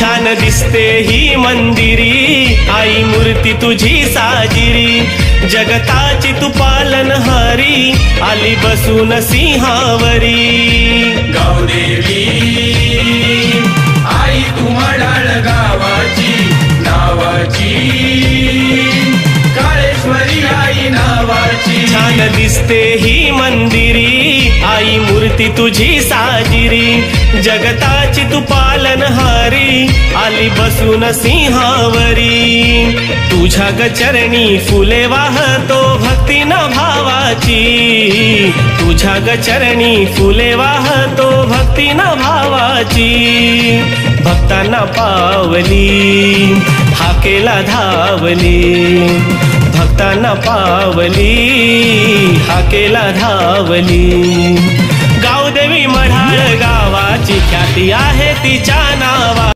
छान दिसते ही मंदिरी, आई मूर्ती तुझी साजिरी, जगताची तू पालनहारी, आली बसून सिंहावरी। गावदेवी आई तू मडाळ गावाची नावाची, काळेश्वरी आई नावाची। छान दिसते ही मंदिरी, आई मूर्ती तुझी साजिरी, जगताची तू पालनहारी, आली बसून सिंहावरी। तुझ्या गचरणी फुले वाहतो भक्तीन भावाची, तुझ्या गचरणी फुले वाहतो भक्तीन भावाची। भक्तांना पावली हाकेला धावली, भक्तांना पावली हाकेला धावली। गावदेवी मढाळ गावाची ख्याती आहे तिच्या नावा।